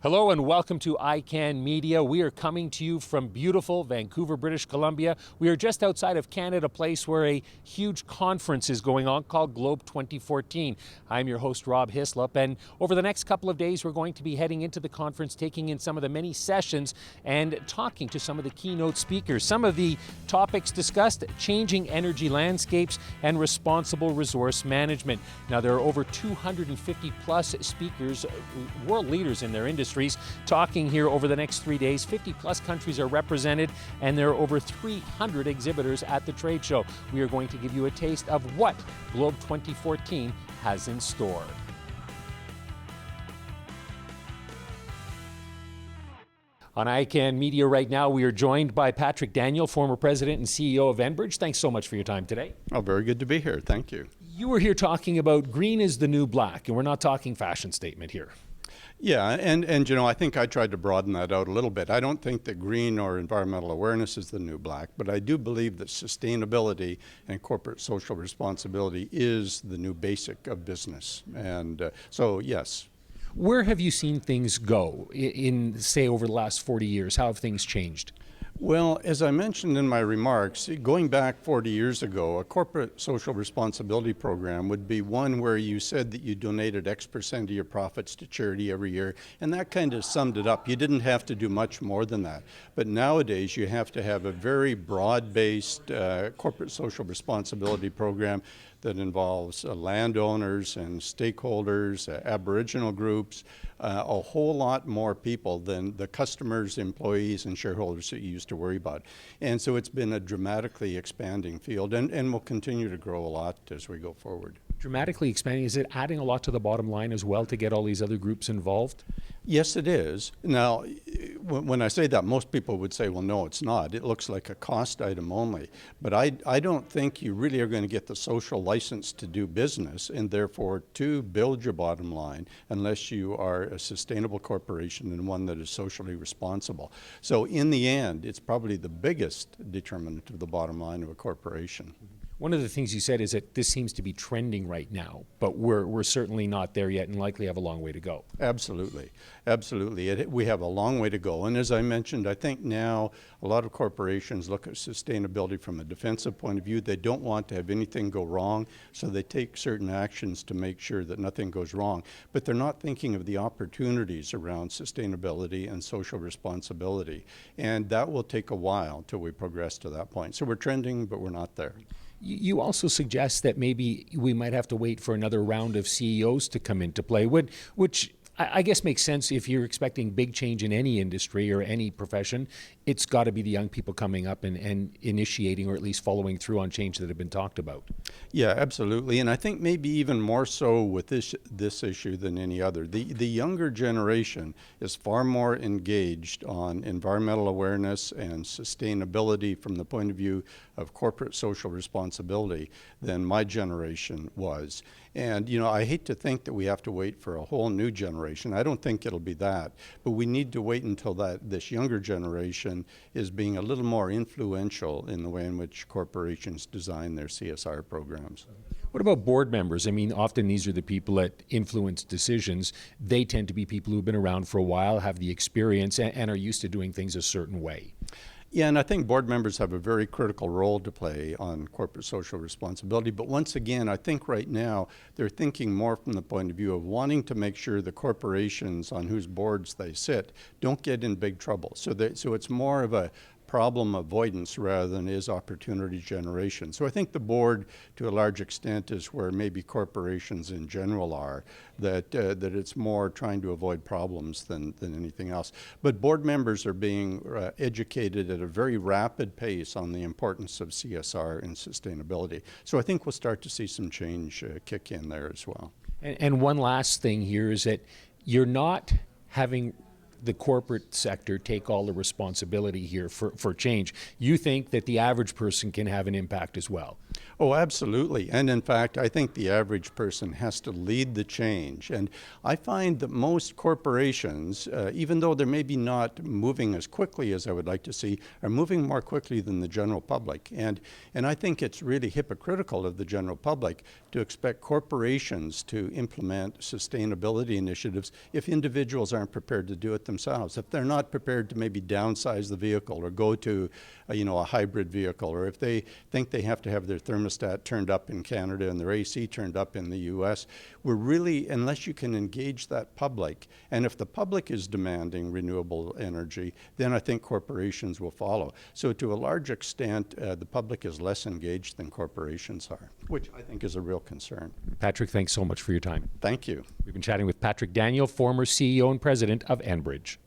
Hello and welcome to iCan Media. We are coming to you from beautiful Vancouver, British Columbia. We are just outside of Canada Place where a huge conference is going on called Globe 2014. I'm your host, Rob Hislop, and over the next couple of days we're going to be heading into the conference, taking in some of the many sessions and talking to some of the keynote speakers. Some of the topics discussed: changing energy landscapes and responsible resource management. Now, there are over 250 plus speakers, world leaders in their industry, talking here over the next 3 days. 50 plus countries are represented, and there are over 300 exhibitors at the trade show. We are going to give you a taste of what Globe 2014 has in store. On iCan Media right now, we are joined by Patrick Daniel, former president and CEO of Enbridge. Thanks so much for your time today. Oh, very good to be here. Thank you. You were here talking about green is the new black, and we're not talking fashion statement here. Yeah, and you know, I think I tried to broaden that out a little bit. I don't think that green or environmental awareness is the new black, but I do believe that sustainability and corporate social responsibility is the new basic of business. And so, yes. Where have you seen things go in, say, over the last 40 years? How have things changed? Well, as I mentioned in my remarks, going back 40 years ago, a corporate social responsibility program would be one where you said that you donated X% of your profits to charity every year, and that kind of summed it up. You didn't have to do much more than that. But nowadays, you have to have a very broad-based corporate social responsibility program that involves landowners and stakeholders, Aboriginal groups, a whole lot more people than the customers, employees, and shareholders that you used to worry about. And so it's been a dramatically expanding field and will continue to grow a lot as we go forward. Dramatically expanding, is it adding a lot to the bottom line as well to get all these other groups involved? Yes, it is. Now, when I say that, most people would say, well, no, it's not. It looks like a cost item only. But I don't think you really are going to get the social license to do business and therefore to build your bottom line unless you are a sustainable corporation and one that is socially responsible. So in the end, it's probably the biggest determinant of the bottom line of a corporation. One of the things you said is that this seems to be trending right now, but we're certainly not there yet and likely have a long way to go. Absolutely. Absolutely. We have a long way to go. And as I mentioned, I think now a lot of corporations look at sustainability from a defensive point of view. They don't want to have anything go wrong, so they take certain actions to make sure that nothing goes wrong. But they're not thinking of the opportunities around sustainability and social responsibility. And that will take a while till we progress to that point. So we're trending, but we're not there. You also suggest that maybe we might have to wait for another round of CEOs to come into play, which I guess makes sense if you're expecting big change in any industry or any profession. It's got to be the young people coming up and initiating or at least following through on change that have been talked about. Yeah, absolutely. And I think maybe even more so with this issue than any other. The younger generation is far more engaged on environmental awareness and sustainability from the point of view of corporate social responsibility than my generation was. And, you know, I hate to think that we have to wait for a whole new generation. I don't think it'll be that. But we need to wait until this younger generation is being a little more influential in the way in which corporations design their CSR programs. What about board members? I mean, often these are the people that influence decisions. They tend to be people who've been around for a while, have the experience, and are used to doing things a certain way. Yeah, and I think board members have a very critical role to play on corporate social responsibility. But once again, I think right now they're thinking more from the point of view of wanting to make sure the corporations on whose boards they sit don't get in big trouble. So it's more of a problem avoidance rather than is opportunity generation. So I think the board, to a large extent, is where maybe corporations in general are, that it's more trying to avoid problems than anything else. But board members are being educated at a very rapid pace on the importance of CSR and sustainability. So I think we'll start to see some change kick in there as well. And one last thing here is that you're not having the corporate sector take all the responsibility here for change. You think that the average person can have an impact as well? Oh, absolutely. And in fact, I think the average person has to lead the change. And I find that most corporations, even though they're maybe not moving as quickly as I would like to see, are moving more quickly than the general public. And I think it's really hypocritical of the general public to expect corporations to implement sustainability initiatives if individuals aren't prepared to do it themselves. If they're not prepared to maybe downsize the vehicle or go to a hybrid vehicle, or if they think they have to have their thermostat turned up in Canada and their AC turned up in the US, we're really, unless you can engage that public, and if the public is demanding renewable energy, then I think corporations will follow. So to a large extent, the public is less engaged than corporations are, which I think is a real concern. Patrick, thanks so much for your time. Thank you. We've been chatting with Patrick Daniel, former CEO and president of Enbridge.